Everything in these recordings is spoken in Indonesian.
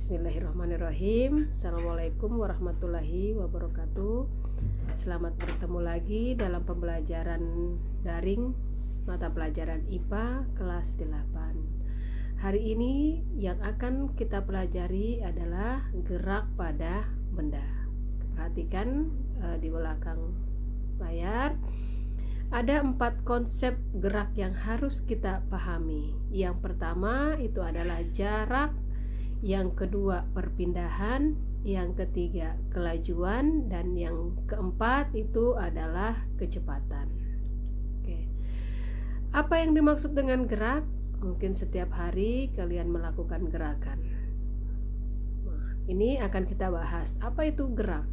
Bismillahirrahmanirrahim. Assalamualaikum warahmatullahi wabarakatuh. Selamat bertemu lagi dalam pembelajaran daring mata pelajaran IPA kelas 8. Hari ini yang akan kita pelajari adalah gerak pada benda. Perhatikan di belakang layar ada 4 konsep gerak yang harus kita pahami. Yang pertama itu adalah jarak, yang kedua perpindahan, yang ketiga kelajuan, dan yang keempat itu adalah kecepatan. Oke. Apa yang dimaksud dengan gerak? Mungkin setiap hari kalian melakukan gerakan. Nah, ini akan kita bahas. Apa itu gerak?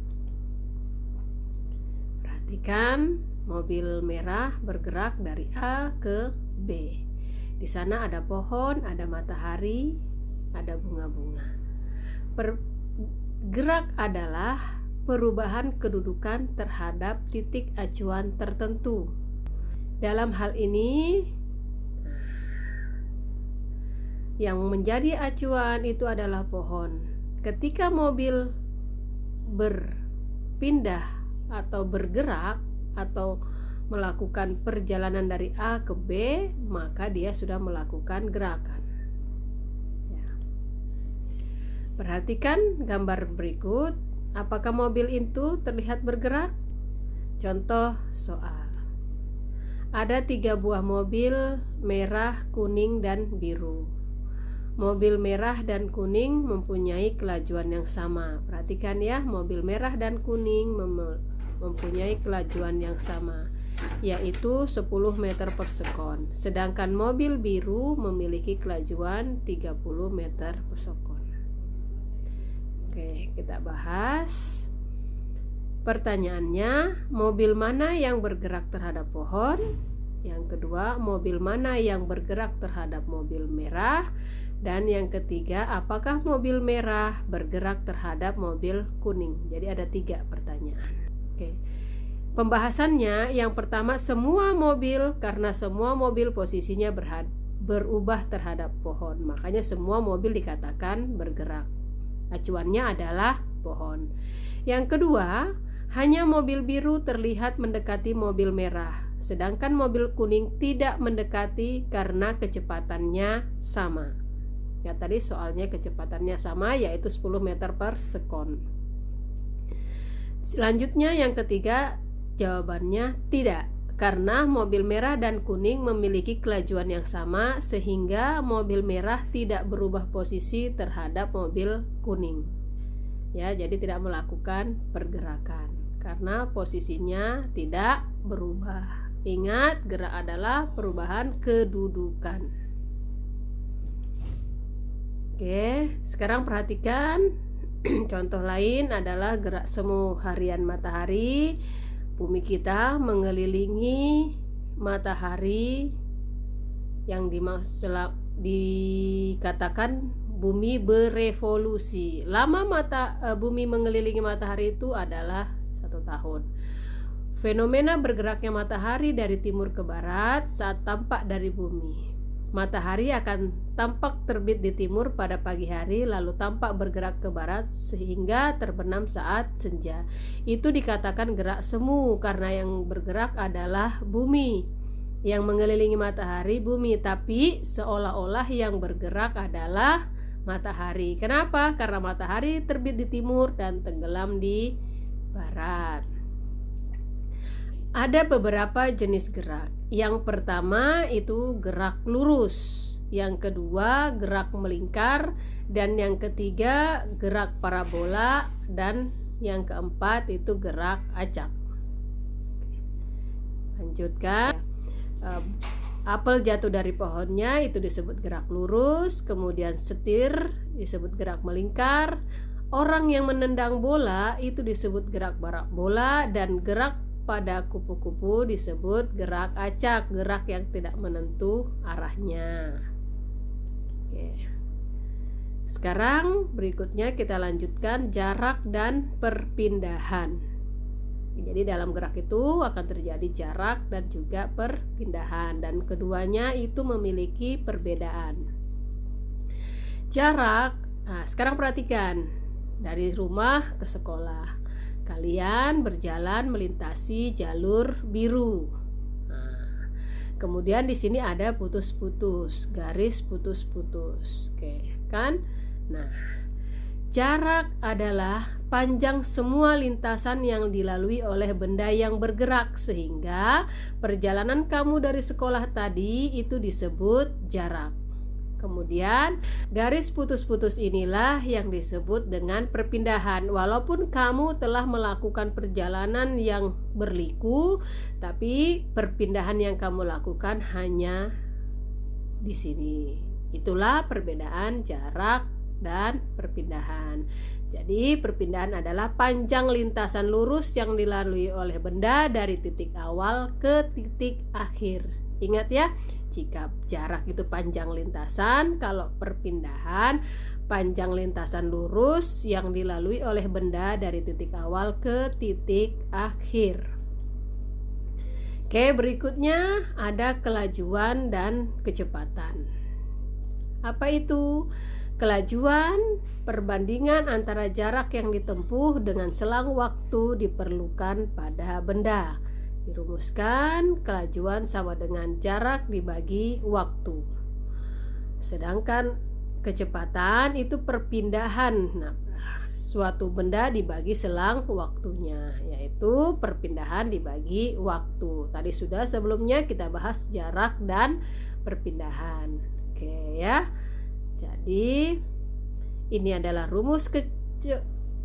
Perhatikan, mobil merah bergerak dari A ke B. Di sana ada pohon, ada matahari, ada bunga-bunga. Gerak adalah perubahan kedudukan terhadap titik acuan tertentu. Dalam hal ini, yang menjadi acuan itu adalah pohon. Ketika mobil berpindah atau bergerak atau melakukan perjalanan dari A ke B, maka dia sudah melakukan gerakan. Perhatikan gambar berikut. Apakah mobil itu terlihat bergerak? Contoh soal. Ada 3 buah mobil, merah, kuning, dan biru. Mobil merah dan kuning mempunyai kelajuan yang sama. Perhatikan ya, mobil merah dan kuning mempunyai kelajuan yang sama, yaitu 10 meter per sekon. Sedangkan mobil biru memiliki kelajuan 30 meter per sekon. Oke, kita bahas. Pertanyaannya, mobil mana yang bergerak terhadap pohon? Yang kedua, mobil mana yang bergerak terhadap mobil merah? Dan yang ketiga, apakah mobil merah bergerak terhadap mobil kuning? Jadi ada 3 pertanyaan. Oke. Pembahasannya, yang pertama, semua mobil, karena semua mobil posisinya berubah terhadap pohon, makanya semua mobil dikatakan bergerak. Acuannya adalah pohon. Yang kedua, hanya mobil biru terlihat mendekati mobil merah, sedangkan mobil kuning tidak mendekati karena kecepatannya sama. Ya, tadi soalnya kecepatannya sama, yaitu 10 meter per sekon. Selanjutnya yang ketiga, jawabannya tidak, karena mobil merah dan kuning memiliki kelajuan yang sama, sehingga mobil merah tidak berubah posisi terhadap mobil kuning. Ya, jadi tidak melakukan pergerakan karena posisinya tidak berubah. Ingat, gerak adalah perubahan kedudukan. Oke, sekarang perhatikan contoh lain adalah gerak semu harian matahari. Bumi kita mengelilingi matahari yang dikatakan bumi berevolusi. Lama bumi mengelilingi matahari itu adalah 1 tahun. Fenomena bergeraknya matahari dari timur ke barat saat tampak dari bumi. Matahari akan tampak terbit di timur pada pagi hari, lalu tampak bergerak ke barat sehingga terbenam saat senja. Itu dikatakan gerak semu karena yang bergerak adalah bumi. Yang mengelilingi matahari bumi, tapi seolah-olah yang bergerak adalah matahari. Kenapa? Karena matahari terbit di timur dan tenggelam di barat. Ada beberapa jenis gerak. Yang pertama itu gerak lurus, yang kedua gerak melingkar, dan yang ketiga gerak parabola, dan yang keempat itu gerak acak. Lanjutkan. Apel jatuh dari pohonnya itu disebut gerak lurus, kemudian setir disebut gerak melingkar, orang yang menendang bola itu disebut gerak parabola, dan gerak pada kupu-kupu disebut gerak acak, gerak yang tidak menentu arahnya. Oke. Sekarang berikutnya kita lanjutkan jarak dan perpindahan. Jadi dalam gerak itu akan terjadi jarak dan juga perpindahan, dan keduanya itu memiliki perbedaan. Jarak Nah, sekarang perhatikan, dari rumah ke sekolah kalian berjalan melintasi jalur biru. Nah, kemudian di sini ada putus-putus, garis putus-putus. Oke, kan? Nah, jarak adalah panjang semua lintasan yang dilalui oleh benda yang bergerak, sehingga perjalanan kamu dari sekolah tadi itu disebut jarak. Kemudian garis putus-putus inilah yang disebut dengan perpindahan. Walaupun kamu telah melakukan perjalanan yang berliku, tapi perpindahan yang kamu lakukan hanya di sini. Itulah perbedaan jarak dan perpindahan. Jadi perpindahan adalah panjang lintasan lurus yang dilalui oleh benda dari titik awal ke titik akhir. Ingat ya, jika jarak itu panjang lintasan, kalau perpindahan panjang lintasan lurus yang dilalui oleh benda dari titik awal ke titik akhir. Oke, berikutnya ada kelajuan dan kecepatan. Apa itu? Kelajuan, perbandingan antara jarak yang ditempuh dengan selang waktu diperlukan pada benda. Dirumuskan, kelajuan sama dengan jarak dibagi waktu. Sedangkan kecepatan itu perpindahan. Nah, suatu benda dibagi selang waktunya, yaitu perpindahan dibagi waktu. Tadi sudah sebelumnya kita bahas jarak dan perpindahan. Oke ya. Jadi ini adalah rumus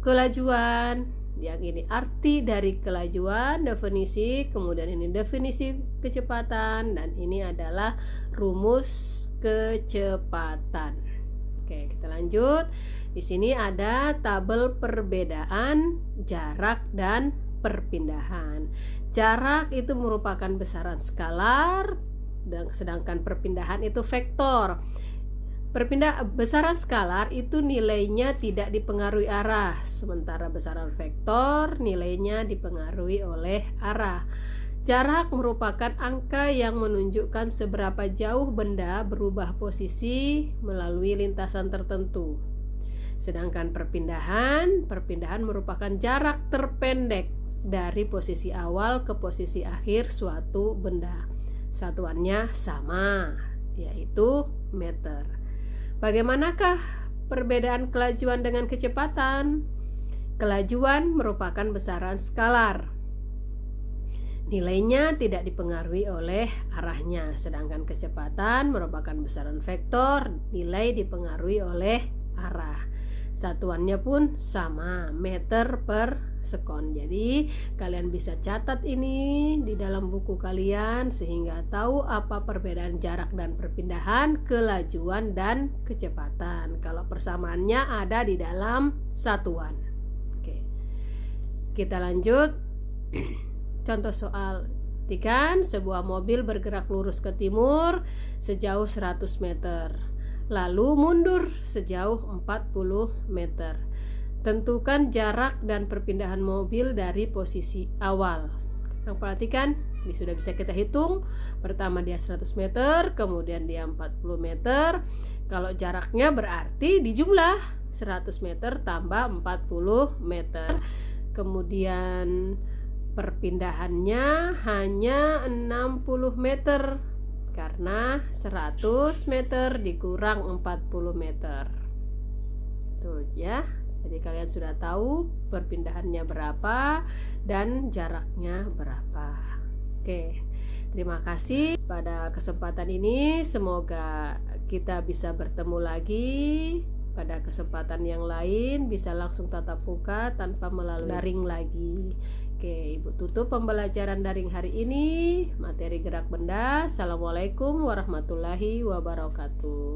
kelajuan. Yang ini arti dari kelajuan, definisi, kemudian ini definisi kecepatan, dan ini adalah rumus kecepatan. Oke, kita lanjut. Di sini ada tabel perbedaan jarak dan perpindahan. Jarak itu merupakan besaran skalar, dan sedangkan perpindahan itu vektor. Besaran skalar itu nilainya tidak dipengaruhi arah, sementara besaran vektor nilainya dipengaruhi oleh arah. Jarak merupakan angka yang menunjukkan seberapa jauh benda berubah posisi melalui lintasan tertentu. Sedangkan perpindahan merupakan jarak terpendek dari posisi awal ke posisi akhir suatu benda. Satuannya sama, yaitu meter. Bagaimanakah perbedaan kelajuan dengan kecepatan? Kelajuan merupakan besaran skalar. Nilainya tidak dipengaruhi oleh arahnya, sedangkan kecepatan merupakan besaran vektor, nilai dipengaruhi oleh arah. Satuannya pun sama, meter per sekon. Jadi kalian bisa catat ini di dalam buku kalian sehingga tahu apa perbedaan jarak dan perpindahan, kelajuan dan kecepatan. Kalau persamaannya ada di dalam satuan. Oke. Kita lanjut. Contoh soal. Perhatikan, sebuah mobil bergerak lurus ke timur sejauh 100 meter. Lalu mundur sejauh 40 meter. Tentukan jarak dan perpindahan mobil dari posisi awal. Nah, perhatikan, ini sudah bisa kita hitung. Pertama dia 100 meter, kemudian dia 40 meter. Kalau jaraknya berarti dijumlah 100 meter tambah 40 meter. Kemudian perpindahannya hanya 60 meter. Karena 100 meter dikurang 40 meter. Tuh ya. Jadi kalian sudah tahu perpindahannya berapa dan jaraknya berapa. Oke. Terima kasih pada kesempatan ini. Semoga kita bisa bertemu lagi pada kesempatan yang lain, bisa langsung tatap muka tanpa melalui daring lagi. Oke, Ibu tutup pembelajaran daring hari ini, materi gerak benda. Assalamualaikum warahmatullahi wabarakatuh.